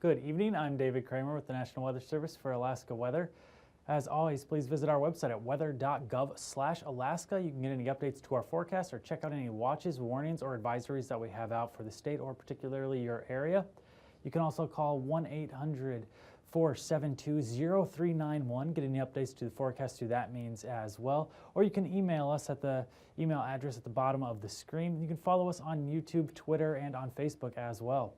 Good evening, I'm David Kramer with the National Weather Service for Alaska Weather. As always, please visit our website at weather.gov/Alaska. You can get any updates to our forecast or check out any watches, warnings, or advisories that we have out for the state or particularly your area. You can also call 1-800-472-0391, get any updates to the forecast through that means as well. Or you can email us at the email address at the bottom of the screen. You can follow us on YouTube, Twitter, and on Facebook as well.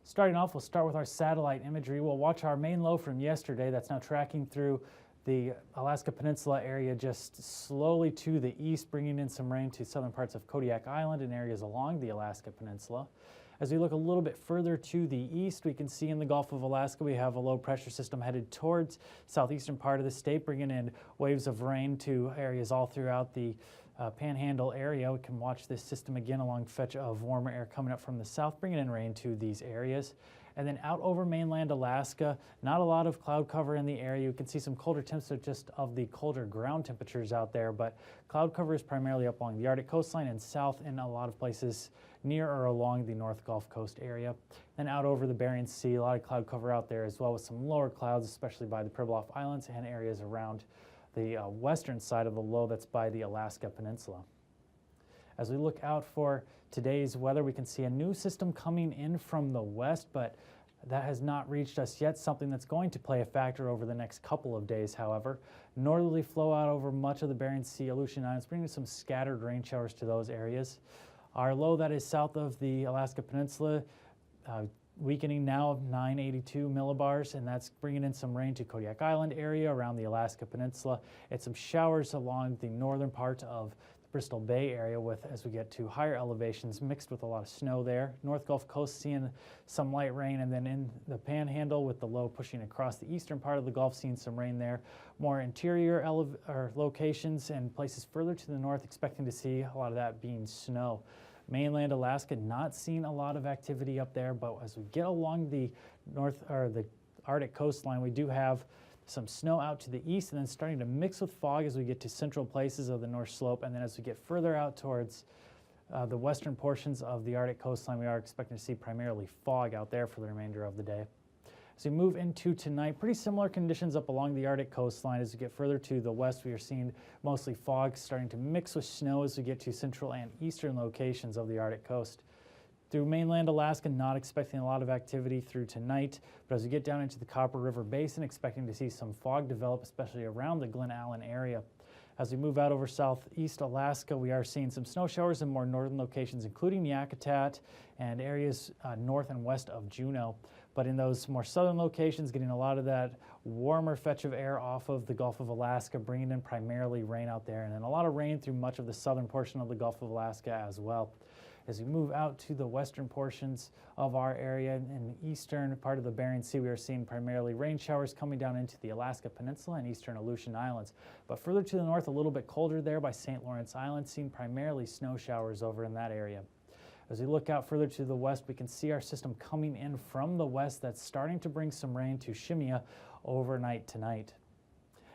Starting off, we'll start with our satellite imagery. We'll watch our main low from yesterday that's now tracking through the Alaska Peninsula area just slowly to the east, bringing in some rain to southern parts of Kodiak Island and areas along the Alaska Peninsula. As we look a little bit further to the east, we can see in the Gulf of Alaska we have a low pressure system headed towards southeastern part of the state, bringing in waves of rain to areas all throughout the Panhandle area. We can watch this system again along fetch of warmer air coming up from the south, bringing in rain to these areas. And then out over mainland Alaska, not a lot of cloud cover in the area. You can see some colder temps just of the colder ground temperatures out there, but cloud cover is primarily up along the Arctic coastline and south in a lot of places near or along the North Gulf Coast area. Then out over the Bering Sea, a lot of cloud cover out there as well with some lower clouds, especially by the Pribilof Islands and areas around the western side of the low that's by the Alaska Peninsula. As we look out for today's weather, we can see a new system coming in from the west, but that has not reached us yet, something that's going to play a factor over the next couple of days, however. Northerly flow out over much of the Bering Sea, Aleutian Islands, bringing some scattered rain showers to those areas. Our low that is south of the Alaska Peninsula, weakening now of 982 millibars, and that's bringing in some rain to Kodiak Island area around the Alaska Peninsula and some showers along the northern part of the Bristol Bay area as we get to higher elevations mixed with a lot of snow there. North Gulf Coast seeing some light rain, and then in the Panhandle with the low pushing across the eastern part of the Gulf seeing some rain there. More interior locations and places further to the north expecting to see a lot of that being snow. Mainland Alaska not seeing a lot of activity up there, but as we get along the the Arctic coastline, we do have some snow out to the east and then starting to mix with fog as we get to central places of the North Slope, and then as we get further out towards the western portions of the Arctic coastline, we are expecting to see primarily fog out there for the remainder of the day. As we move into tonight, pretty similar conditions up along the Arctic coastline. As we get further to the west, we are seeing mostly fog starting to mix with snow as we get to central and eastern locations of the Arctic coast. Through mainland Alaska, not expecting a lot of activity through tonight, but as we get down into the Copper River Basin, expecting to see some fog develop, especially around the Glen Allen area. As we move out over southeast Alaska, we are seeing some snow showers in more northern locations, including Yakutat and areas north and west of Juneau. But in those more southern locations, getting a lot of that warmer fetch of air off of the Gulf of Alaska, bringing in primarily rain out there, and then a lot of rain through much of the southern portion of the Gulf of Alaska as well. As we move out to the western portions of our area and the eastern part of the Bering Sea, we are seeing primarily rain showers coming down into the Alaska Peninsula and eastern Aleutian Islands. But further to the north, a little bit colder there by St. Lawrence Island, seeing primarily snow showers over in that area. As we look out further to the west, we can see our system coming in from the west that's starting to bring some rain to Shemya overnight tonight.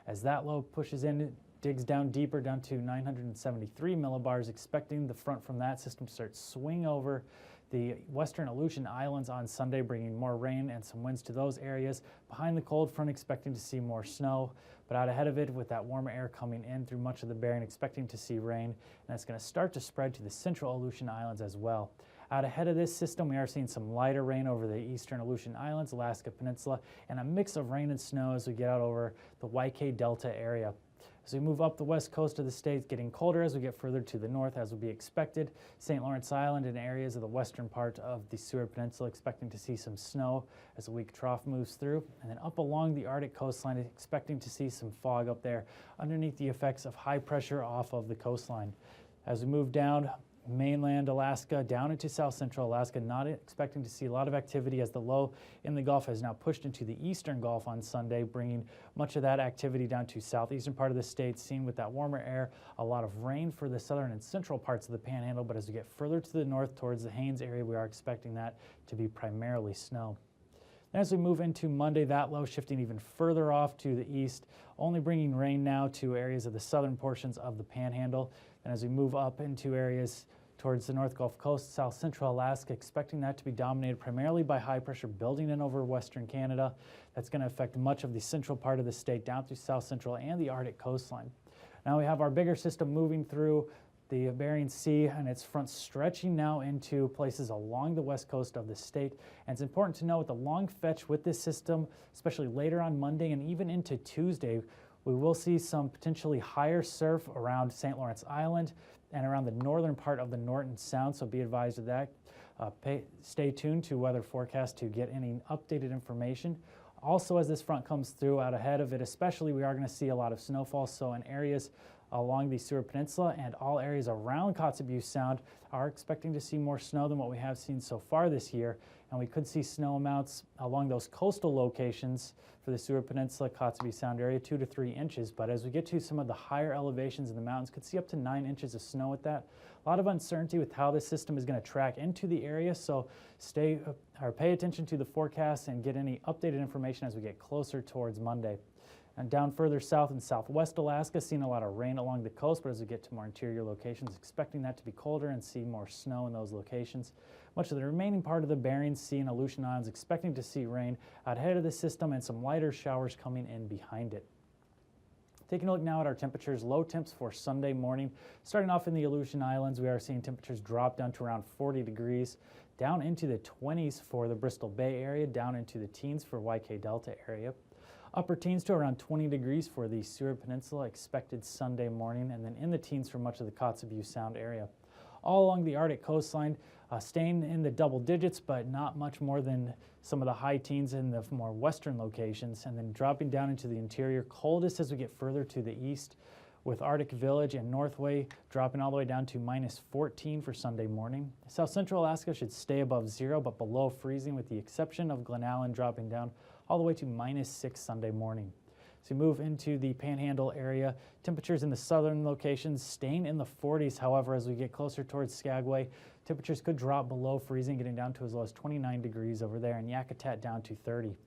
As that low pushes in, it digs down deeper, down to 973 millibars, expecting the front from that system to start swing over the western Aleutian Islands on Sunday, bringing more rain and some winds to those areas. Behind the cold front, expecting to see more snow, but out ahead of it with that warmer air coming in through much of the Bering, expecting to see rain, and that's going to start to spread to the central Aleutian Islands as well. Out ahead of this system, we are seeing some lighter rain over the eastern Aleutian Islands, Alaska Peninsula, and a mix of rain and snow as we get out over the YK Delta area. As we move up the west coast of the state, getting colder as we get further to the north, as would be expected. St. Lawrence Island and areas of the western part of the Seward Peninsula expecting to see some snow as the weak trough moves through. And then up along the Arctic coastline, expecting to see some fog up there underneath the effects of high pressure off of the coastline. As we move down mainland Alaska down into south central Alaska. Not expecting to see a lot of activity as the low in the Gulf has now pushed into the eastern Gulf on Sunday, bringing much of that activity down to southeastern part of the state. Seen with that warmer air, a lot of rain for the southern and central parts of the Panhandle, but as we get further to the north towards the Haines area, we are expecting that to be primarily snow. As we move into Monday, that low shifting even further off to the east, only bringing rain now to areas of the southern portions of the Panhandle. And as we move up into areas towards the North Gulf Coast, south central Alaska, expecting that to be dominated primarily by high pressure building in over western Canada. That's going to affect much of the central part of the state down through south central and the Arctic coastline. Now we have our bigger system moving through the Bering Sea, and its front stretching now into places along the west coast of the state. And it's important to know with the long fetch with this system, especially later on Monday and even into Tuesday, we will see some potentially higher surf around St. Lawrence Island and around the northern part of the Norton Sound, so be advised of that. Stay tuned to weather forecast to get any updated information. Also, as this front comes through out ahead of it, especially, we are going to see a lot of snowfall, so in areas along the Seward Peninsula and all areas around Kotzebue Sound are expecting to see more snow than what we have seen so far this year. And we could see snow amounts along those coastal locations for the Seward Peninsula, Kotzebue Sound area, 2 to 3 inches. But as we get to some of the higher elevations in the mountains, could see up to 9 inches of snow with that. A lot of uncertainty with how this system is going to track into the area, so pay attention to the forecast and get any updated information as we get closer towards Monday. And down further south and southwest Alaska, seeing a lot of rain along the coast, but as we get to more interior locations, expecting that to be colder and see more snow in those locations. Much of the remaining part of the Bering Sea and Aleutian Islands expecting to see rain out ahead of the system and some lighter showers coming in behind it. Taking a look now at our temperatures, low temps for Sunday morning. Starting off in the Aleutian Islands, we are seeing temperatures drop down to around 40 degrees, down into the 20s for the Bristol Bay area, down into the teens for YK Delta area. Upper teens to around 20 degrees for the Seward Peninsula expected Sunday morning, and then in the teens for much of the Kotzebue Sound area. All along the Arctic coastline, staying in the double digits, but not much more than some of the high teens in the more western locations, and then dropping down into the interior, coldest as we get further to the east, with Arctic Village and Northway dropping all the way down to -14 for Sunday morning. South central Alaska should stay above 0, but below freezing, with the exception of Glen Allen dropping down all the way to -6 Sunday morning. So we move into the Panhandle area. Temperatures in the southern locations staying in the 40s. However, as we get closer towards Skagway, temperatures could drop below freezing, getting down to as low as 29 degrees over there, and Yakutat down to 30.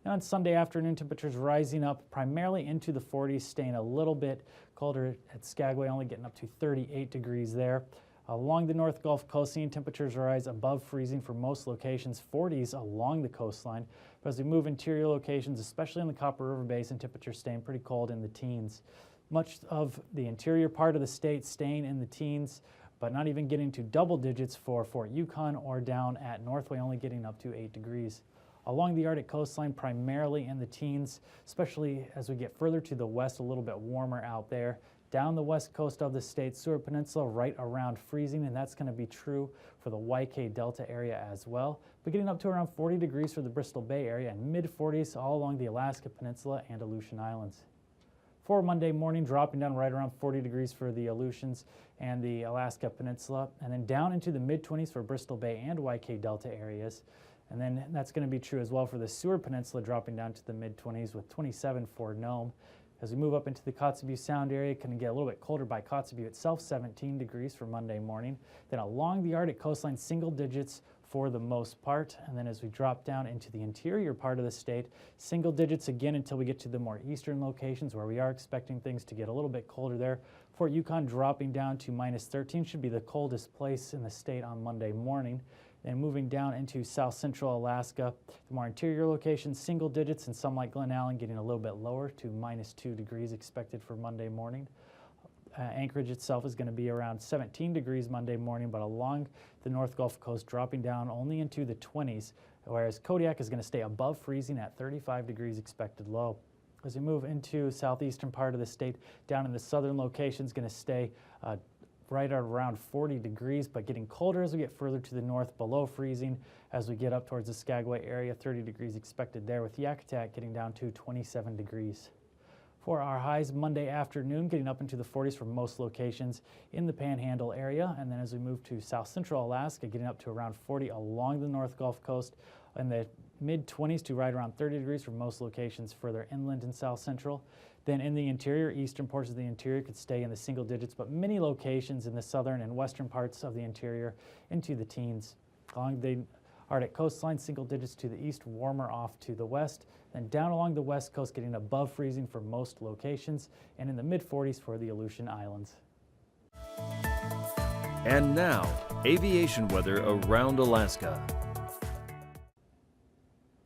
Now on Sunday afternoon, temperatures rising up primarily into the 40s, staying a little bit colder at Skagway, only getting up to 38 degrees there. Along the North Gulf Coast, seeing temperatures rise above freezing for most locations, 40s along the coastline. But as we move interior locations, especially in the Copper River Basin, temperatures staying pretty cold in the teens. Much of the interior part of the state staying in the teens, but not even getting to double digits for Fort Yukon or down at Northway, only getting up to 8 degrees. Along the Arctic coastline, primarily in the teens, especially as we get further to the west, a little bit warmer out there. Down the west coast of the state, Seward Peninsula right around freezing, and that's going to be true for the YK Delta area as well. But getting up to around 40 degrees for the Bristol Bay area and mid-40s all along the Alaska Peninsula and Aleutian Islands. For Monday morning, dropping down right around 40 degrees for the Aleutians and the Alaska Peninsula, and then down into the mid-20s for Bristol Bay and YK Delta areas. And then that's going to be true as well for the Seward Peninsula, dropping down to the mid-20s with 27 for Nome. As we move up into the Kotzebue Sound area, it can get a little bit colder by Kotzebue itself, 17 degrees for Monday morning. Then along the Arctic coastline, single digits for the most part. And then as we drop down into the interior part of the state, single digits again until we get to the more eastern locations where we are expecting things to get a little bit colder there. Fort Yukon dropping down to -13, should be the coldest place in the state on Monday morning. And moving down into south central Alaska, the more interior locations, single digits, and some like Glen Allen getting a little bit lower to -2 degrees expected for Monday morning. Anchorage itself is going to be around 17 degrees Monday morning, but along the North Gulf Coast dropping down only into the 20s, whereas Kodiak is going to stay above freezing at 35 degrees expected low. As we move into southeastern part of the state, down in the southern locations, going to stay right at around 40 degrees, but getting colder as we get further to the north, below freezing as we get up towards the Skagway area, 30 degrees expected there, with Yakutat getting down to 27 degrees. For our highs Monday afternoon, getting up into the 40s for most locations in the Panhandle area. And then as we move to south central Alaska, getting up to around 40 along the North Gulf Coast, and the mid-20s to right around 30 degrees for most locations further inland in south central. Then in the interior, eastern portions of the interior could stay in the single digits, but many locations in the southern and western parts of the interior into the teens. Along the Arctic coastline, single digits to the east, warmer off to the west. Then down along the west coast, getting above freezing for most locations, and in the mid-40s for the Aleutian Islands. And now, aviation weather around Alaska.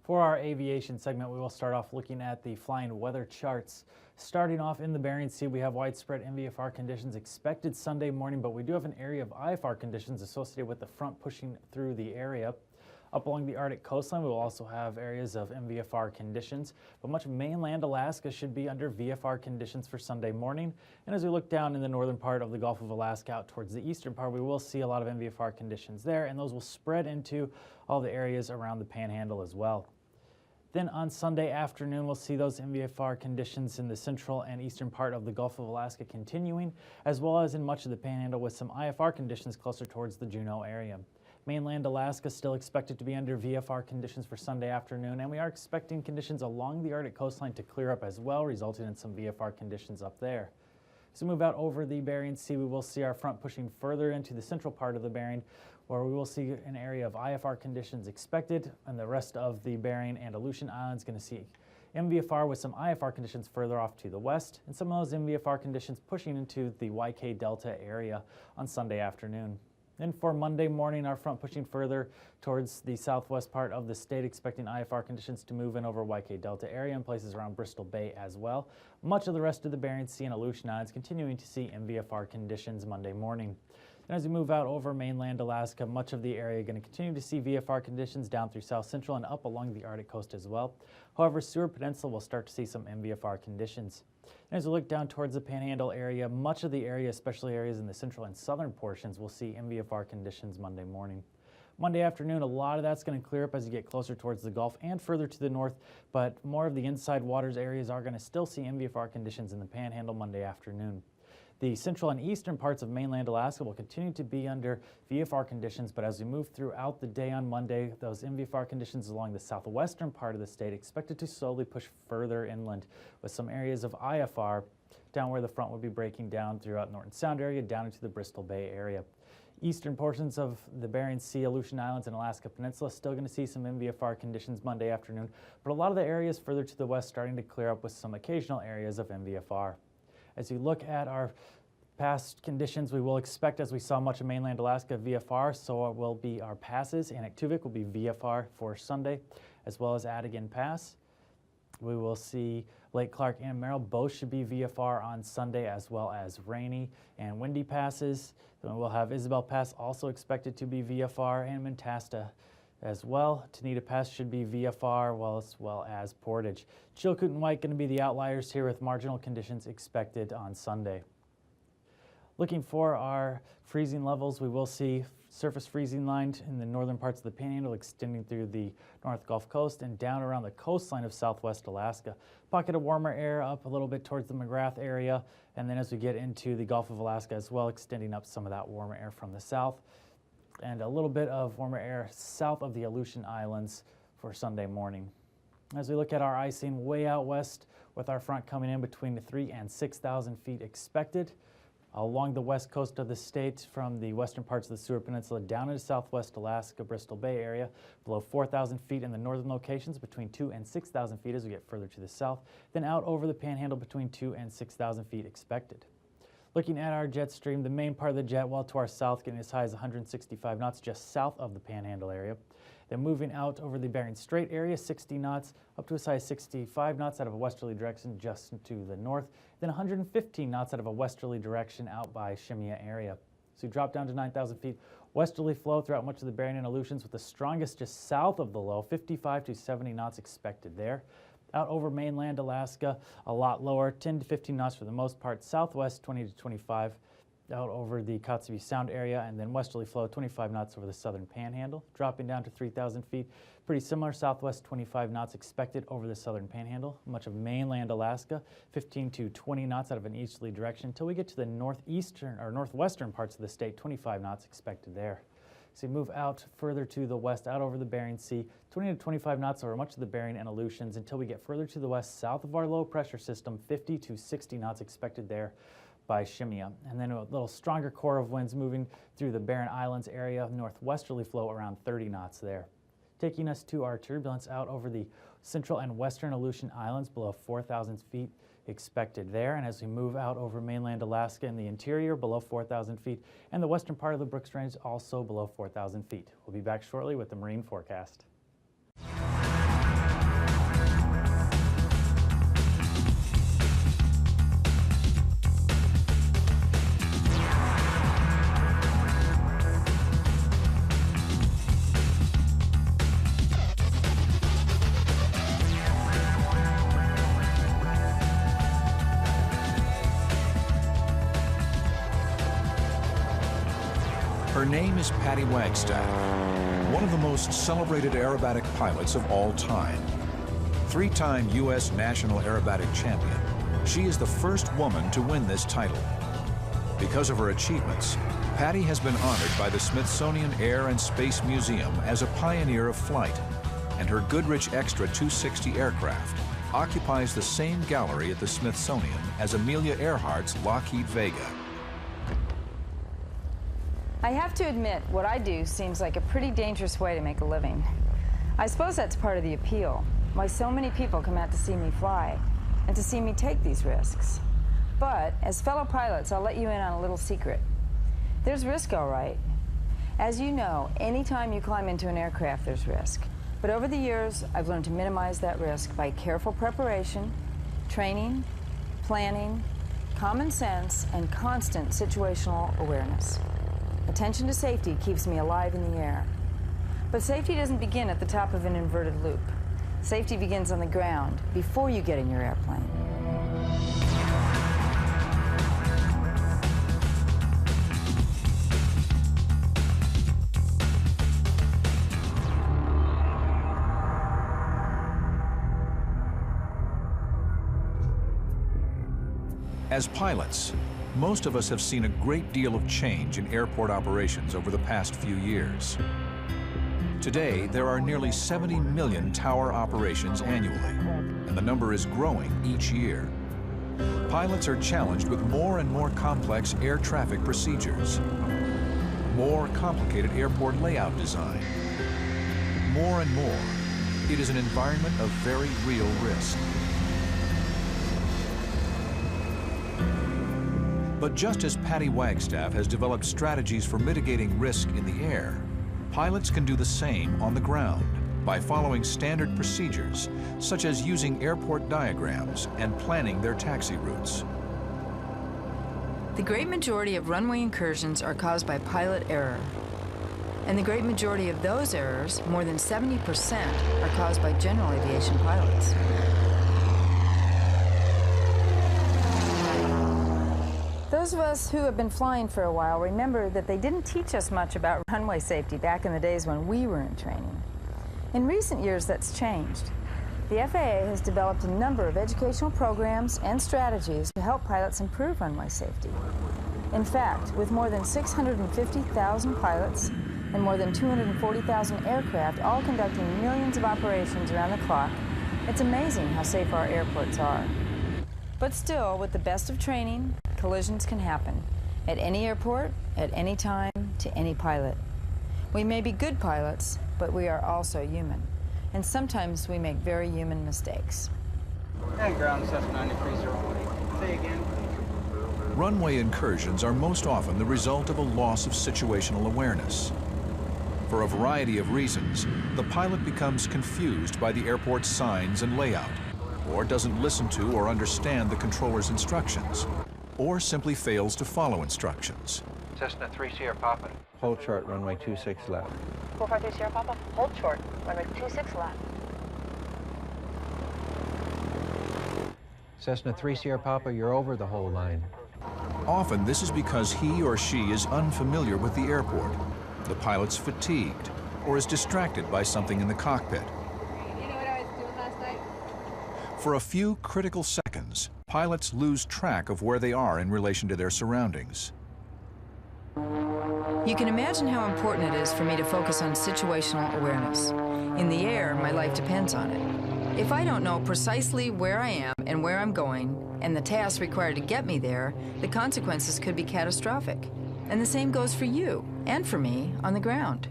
For our aviation segment, we will start off looking at the flying weather charts. Starting off in the Bering Sea, we have widespread MVFR conditions expected Sunday morning, but we do have an area of IFR conditions associated with the front pushing through the area. Up along the Arctic coastline, we will also have areas of MVFR conditions, but much of mainland Alaska should be under VFR conditions for Sunday morning. And as we look down in the northern part of the Gulf of Alaska out towards the eastern part, we will see a lot of MVFR conditions there, and those will spread into all the areas around the Panhandle as well. Then on Sunday afternoon, we'll see those MVFR conditions in the central and eastern part of the Gulf of Alaska continuing, as well as in much of the Panhandle with some IFR conditions closer towards the Juneau area. Mainland Alaska still expected to be under VFR conditions for Sunday afternoon, and we are expecting conditions along the Arctic coastline to clear up as well, resulting in some VFR conditions up there. As we move out over the Bering Sea, we will see our front pushing further into the central part of the Bering, where we will see an area of IFR conditions expected, and the rest of the Bering and Aleutian Islands going to see MVFR with some IFR conditions further off to the west, and some of those MVFR conditions pushing into the YK Delta area on Sunday afternoon. Then for Monday morning, our front pushing further towards the southwest part of the state, expecting IFR conditions to move in over YK Delta area and places around Bristol Bay as well. Much of the rest of the Bering Sea and Aleutian Islands continuing to see MVFR conditions Monday morning. And as we move out over mainland Alaska, much of the area going to continue to see VFR conditions down through south central and up along the Arctic coast as well. However, Seward Peninsula will start to see some MVFR conditions. And as we look down towards the Panhandle area, much of the area, especially areas in the central and southern portions, will see MVFR conditions Monday morning. Monday afternoon, a lot of that's going to clear up as you get closer towards the Gulf and further to the north, but more of the inside waters areas are going to still see MVFR conditions in the Panhandle Monday afternoon. The central and eastern parts of mainland Alaska will continue to be under VFR conditions, but as we move throughout the day on Monday, those MVFR conditions along the southwestern part of the state expected to slowly push further inland with some areas of IFR down where the front would be breaking down throughout Norton Sound area down into the Bristol Bay area. Eastern portions of the Bering Sea, Aleutian Islands, and Alaska Peninsula still going to see some MVFR conditions Monday afternoon, but a lot of the areas further to the west starting to clear up with some occasional areas of MVFR. As you look at our past conditions, we will expect, as we saw much of mainland Alaska, VFR, so it will be our passes. AKwx will be VFR for Sunday, as well as Adigan Pass. We will see Lake Clark and Merrill both should be VFR on Sunday, as well as rainy and windy passes. Then we'll have Isabel Pass also expected to be VFR, and Mentasta as well. Tanita Pass should be VFR, as well as Portage. Chilkoot and White going to be the outliers here with marginal conditions expected on Sunday. Looking for our freezing levels, we will see surface freezing line in the northern parts of the Panhandle extending through the North Gulf Coast and down around the coastline of southwest Alaska. Pocket of warmer air up a little bit towards the McGrath area, and then as we get into the Gulf of Alaska as well, extending up some of that warmer air from the south, and a little bit of warmer air south of the Aleutian Islands for Sunday morning. As we look at our icing way out west, with our front coming in between the 3,000 and 6,000 feet expected, along the west coast of the state from the western parts of the Seward Peninsula down into southwest Alaska, Bristol Bay area, below 4,000 feet in the northern locations, between 2,000 and 6,000 feet as we get further to the south, then out over the Panhandle between 2,000 and 6,000 feet expected. Looking at our jet stream, the main part of the jet, well to our south, getting as high as 165 knots just south of the Panhandle area. Then moving out over the Bering Strait area, 60 knots, up to as high as 65 knots out of a westerly direction just to the north, then 115 knots out of a westerly direction out by Shemya area. So we drop down to 9,000 feet, westerly flow throughout much of the Bering and Aleutians with the strongest just south of the low, 55 to 70 knots expected there. Out over mainland Alaska, a lot lower, 10 to 15 knots for the most part, southwest 20 to 25, out over the Kotzebue Sound area, and then westerly flow 25 knots over the southern panhandle, dropping down to 3,000 feet. Pretty similar, southwest 25 knots expected over the southern panhandle. Much of mainland Alaska, 15 to 20 knots out of an easterly direction until we get to the northeastern or northwestern parts of the state, 25 knots expected there. So we move out further to the west, out over the Bering Sea, 20 to 25 knots over much of the Bering and Aleutians until we get further to the west, south of our low pressure system, 50 to 60 knots expected there by Shimia. And then a little stronger core of winds moving through the Barren Islands area, northwesterly flow around 30 knots there. Taking us to our turbulence out over the central and western Aleutian Islands below 4,000 feet expected there. And as we move out over mainland Alaska in the interior below 4,000 feet, and the western part of the Brooks Range also below 4,000 feet. We'll be back shortly with the marine forecast. Her name is Patty Wagstaff, one of the most celebrated aerobatic pilots of all time. Three-time U.S. National Aerobatic Champion, she is the first woman to win this title. Because of her achievements, Patty has been honored by the Smithsonian Air and Space Museum as a pioneer of flight, and her Goodrich Extra 260 aircraft occupies the same gallery at the Smithsonian as Amelia Earhart's Lockheed Vega. I have to admit, what I do seems like a pretty dangerous way to make a living. I suppose that's part of the appeal, why so many people come out to see me fly, and to see me take these risks. But, as fellow pilots, I'll let you in on a little secret. There's risk, all right. As you know, anytime you climb into an aircraft, there's risk. But over the years, I've learned to minimize that risk by careful preparation, training, planning, common sense, and constant situational awareness. Attention to safety keeps me alive in the air. But safety doesn't begin at the top of an inverted loop. Safety begins on the ground before you get in your airplane. As pilots, most of us have seen a great deal of change in airport operations over the past few years. Today, there are nearly 70 million tower operations annually, and the number is growing each year. Pilots are challenged with more and more complex air traffic procedures, more complicated airport layout design. More and more, it is an environment of very real risk. But just as Patty Wagstaff has developed strategies for mitigating risk in the air, pilots can do the same on the ground by following standard procedures, such as using airport diagrams and planning their taxi routes. The great majority of runway incursions are caused by pilot error. And the great majority of those errors, more than 70%, are caused by general aviation pilots. Those of us who have been flying for a while remember that they didn't teach us much about runway safety back in the days when we were in training. In recent years, that's changed. The FAA has developed a number of educational programs and strategies to help pilots improve runway safety. In fact, with more than 650,000 pilots and more than 240,000 aircraft all conducting millions of operations around the clock, it's amazing how safe our airports are. But still, with the best of training, collisions can happen at any airport, at any time, to any pilot. We may be good pilots, but we are also human. And sometimes we make very human mistakes. And ground Cessna 9308. Say again. Runway incursions are most often the result of a loss of situational awareness. For a variety of reasons, the pilot becomes confused by the airport's signs and layout, or doesn't listen to or understand the controller's instructions, or simply fails to follow instructions. Cessna 3 Sierra Papa. Hold short, runway 26 left. 453 Sierra Papa, hold short, runway 26 left. Cessna 3 Sierra Papa, you're over the whole line. Often this is because he or she is unfamiliar with the airport, the pilot's fatigued, or is distracted by something in the cockpit. You know what I was doing last night? For a few critical seconds, pilots lose track of where they are in relation to their surroundings. You can imagine how important it is for me to focus on situational awareness. In the air, my life depends on it. If I don't know precisely where I am and where I'm going, and the tasks required to get me there, the consequences could be catastrophic. And the same goes for you and for me on the ground.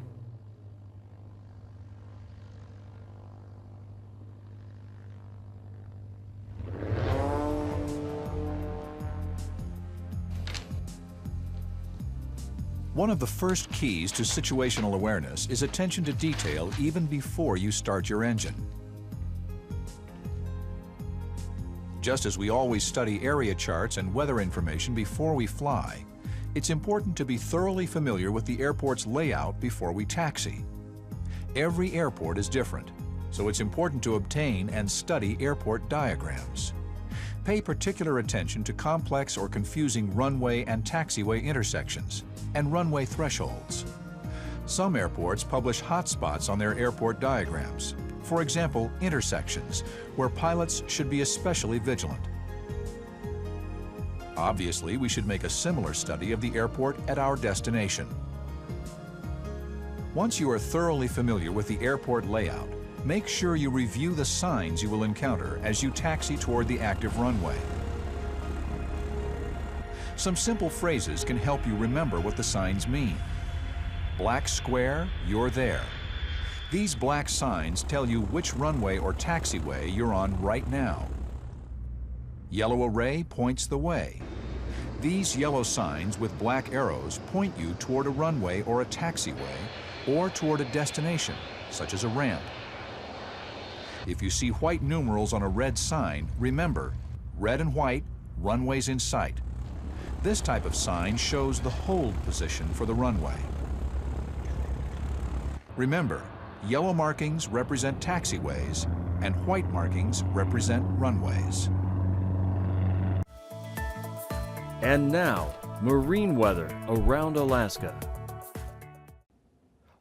One of the first keys to situational awareness is attention to detail even before you start your engine. Just as we always study area charts and weather information before we fly, it's important to be thoroughly familiar with the airport's layout before we taxi. Every airport is different, so it's important to obtain and study airport diagrams. Pay particular attention to complex or confusing runway and taxiway intersections and runway thresholds. Some airports publish hotspots on their airport diagrams. For example, intersections, where pilots should be especially vigilant. Obviously, we should make a similar study of the airport at our destination. Once you are thoroughly familiar with the airport layout, make sure you review the signs you will encounter as you taxi toward the active runway. Some simple phrases can help you remember what the signs mean. Black square, you're there. These black signs tell you which runway or taxiway you're on right now. Yellow array points the way. These yellow signs with black arrows point you toward a runway or a taxiway or toward a destination, such as a ramp. If you see white numerals on a red sign, remember, red and white, runways in sight. This type of sign shows the hold position for the runway. Remember, yellow markings represent taxiways and white markings represent runways. And now, marine weather around Alaska.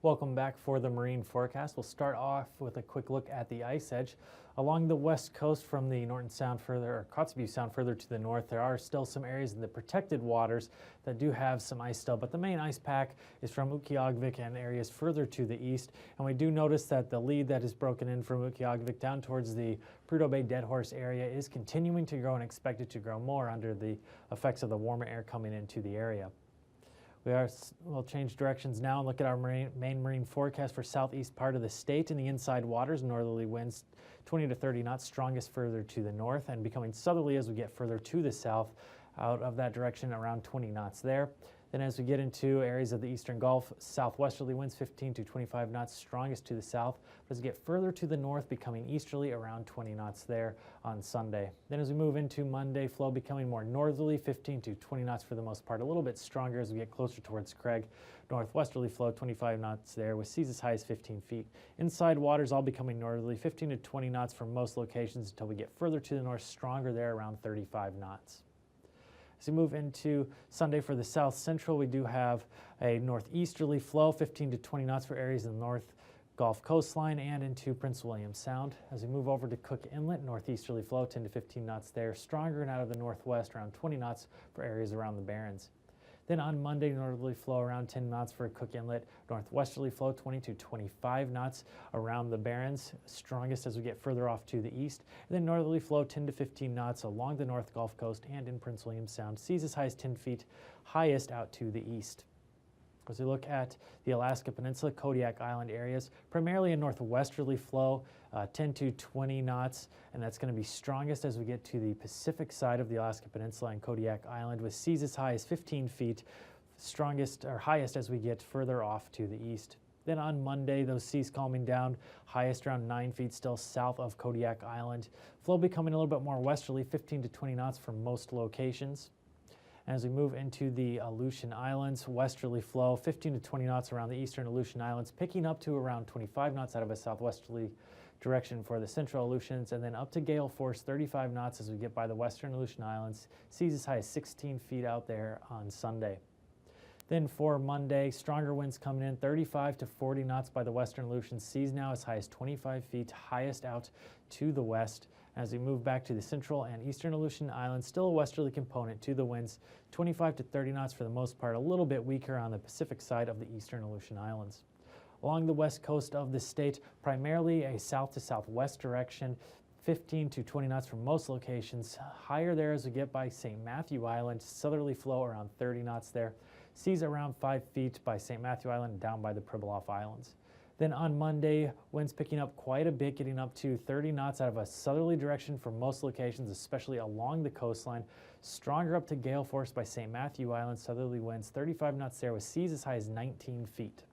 Welcome back for the marine forecast. We'll start off with a quick look at the ice edge. Along the west coast from the Norton Sound further, or Kotzebue Sound further to the north, there are still some areas in the protected waters that do have some ice still, but the main ice pack is from Utqiagvik and areas further to the east. And we do notice that the lead that is broken in from Utqiagvik down towards the Prudhoe Bay Dead Horse area is continuing to grow and expected to grow more under the effects of the warmer air coming into the area. We'll change directions now and look at our main marine forecast for southeast part of the state. In the inside waters, northerly winds 20 to 30 knots, strongest further to the north and becoming southerly as we get further to the south. Out of that direction, around 20 knots there. Then as we get into areas of the eastern Gulf, southwesterly winds 15 to 25 knots, strongest to the south. But as we get further to the north, becoming easterly, around 20 knots there on Sunday. Then as we move into Monday, flow becoming more northerly, 15 to 20 knots for the most part, a little bit stronger as we get closer towards Craig. Northwesterly flow, 25 knots there, with seas as high as 15 feet. Inside waters all becoming northerly, 15 to 20 knots for most locations until we get further to the north, stronger there, around 35 knots. As we move into Sunday for the south central, we do have a northeasterly flow, 15 to 20 knots for areas in the North Gulf coastline and into Prince William Sound. As we move over to Cook Inlet, northeasterly flow, 10 to 15 knots there, stronger and out of the northwest, around 20 knots for areas around the Barrens. Then on Monday, northerly flow around 10 knots for Cook Inlet, northwesterly flow 20 to 25 knots around the Barrens, strongest as we get further off to the east. And then northerly flow 10 to 15 knots along the North Gulf Coast and in Prince William Sound, seas as high as 10 feet, highest out to the east. As we look at the Alaska Peninsula, Kodiak Island areas, primarily a northwesterly flow, 10 to 20 knots, and that's going to be strongest as we get to the Pacific side of the Alaska Peninsula and Kodiak Island, with seas as high as 15 feet, strongest or highest as we get further off to the east. Then on Monday, those seas calming down, highest around 9 feet still south of Kodiak Island. Flow becoming a little bit more westerly, 15 to 20 knots for most locations. As we move into the Aleutian Islands, westerly flow, 15 to 20 knots around the eastern Aleutian Islands, picking up to around 25 knots out of a southwesterly direction for the central Aleutians, and then up to gale force 35 knots as we get by the western Aleutian Islands. Seas as high as 16 feet out there on Sunday. Then for Monday, stronger winds coming in, 35 to 40 knots by the western Aleutians. Seas now as high as 25 feet, highest out to the west. As we move back to the central and eastern Aleutian Islands, still a westerly component to the winds, 25 to 30 knots for the most part, a little bit weaker on the Pacific side of the eastern Aleutian Islands. Along the west coast of the state, primarily a south to southwest direction, 15 to 20 knots for most locations. Higher there as we get by St. Matthew Island, southerly flow around 30 knots there. Seas around 5 feet by St. Matthew Island and down by the Pribilof Islands. Then on Monday, winds picking up quite a bit, getting up to 30 knots out of a southerly direction for most locations, especially along the coastline. Stronger up to gale force by St. Matthew Island, southerly winds 35 knots there with seas as high as 19 feet.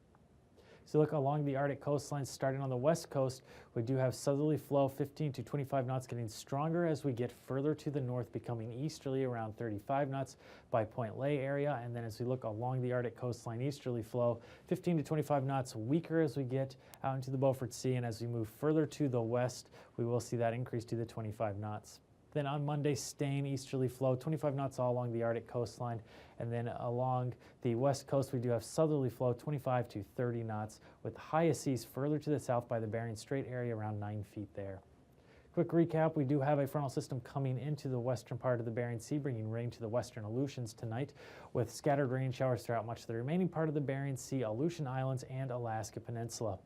So look along the Arctic coastline, starting on the west coast, we do have southerly flow 15 to 25 knots, getting stronger as we get further to the north, becoming easterly around 35 knots by Point Lay area. And then as we look along the Arctic coastline, easterly flow 15 to 25 knots, weaker as we get out into the Beaufort Sea. And as we move further to the west, we will see that increase to the 25 knots. Then on Monday, staying easterly flow, 25 knots all along the Arctic coastline. And then along the west coast, we do have southerly flow, 25 to 30 knots, with highest seas further to the south by the Bering Strait area, around 9 feet there. Quick recap, we do have a frontal system coming into the western part of the Bering Sea, bringing rain to the western Aleutians tonight, with scattered rain showers throughout much of the remaining part of the Bering Sea, Aleutian Islands, and Alaska Peninsula.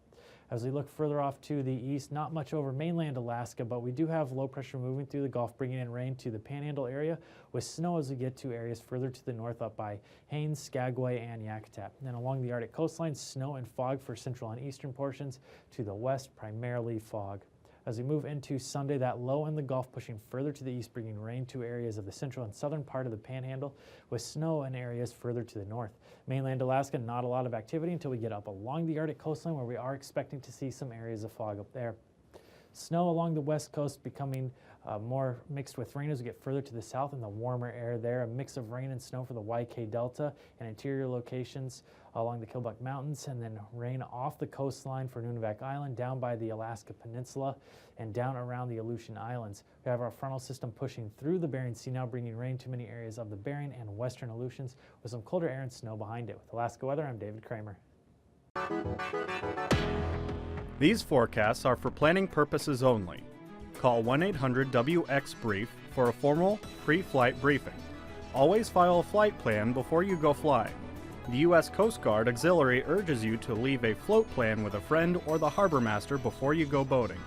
As we look further off to the east, not much over mainland Alaska, but we do have low pressure moving through the Gulf, bringing in rain to the Panhandle area, with snow as we get to areas further to the north up by Haines, Skagway, and Yakutat. And then along the Arctic coastline, snow and fog for central and eastern portions. To the west, primarily fog. As we move into Sunday, that low in the Gulf pushing further to the east, bringing rain to areas of the central and southern part of the Panhandle, with snow in areas further to the north. Mainland Alaska, not a lot of activity until we get up along the Arctic coastline, where we are expecting to see some areas of fog up there. Snow along the west coast becoming more mixed with rain as we get further to the south in the warmer air there. A mix of rain and snow for the YK Delta and interior locations along the Kilbuck Mountains, and then rain off the coastline for Nunivak Island, down by the Alaska Peninsula, and down around the Aleutian Islands. We have our frontal system pushing through the Bering Sea now, bringing rain to many areas of the Bering and western Aleutians, with some colder air and snow behind it. With Alaska Weather, I'm David Kramer. These forecasts are for planning purposes only. Call 1-800-WX-BRIEF for a formal pre-flight briefing. Always file a flight plan before you go flying. The U.S. Coast Guard Auxiliary urges you to leave a float plan with a friend or the harbor master before you go boating.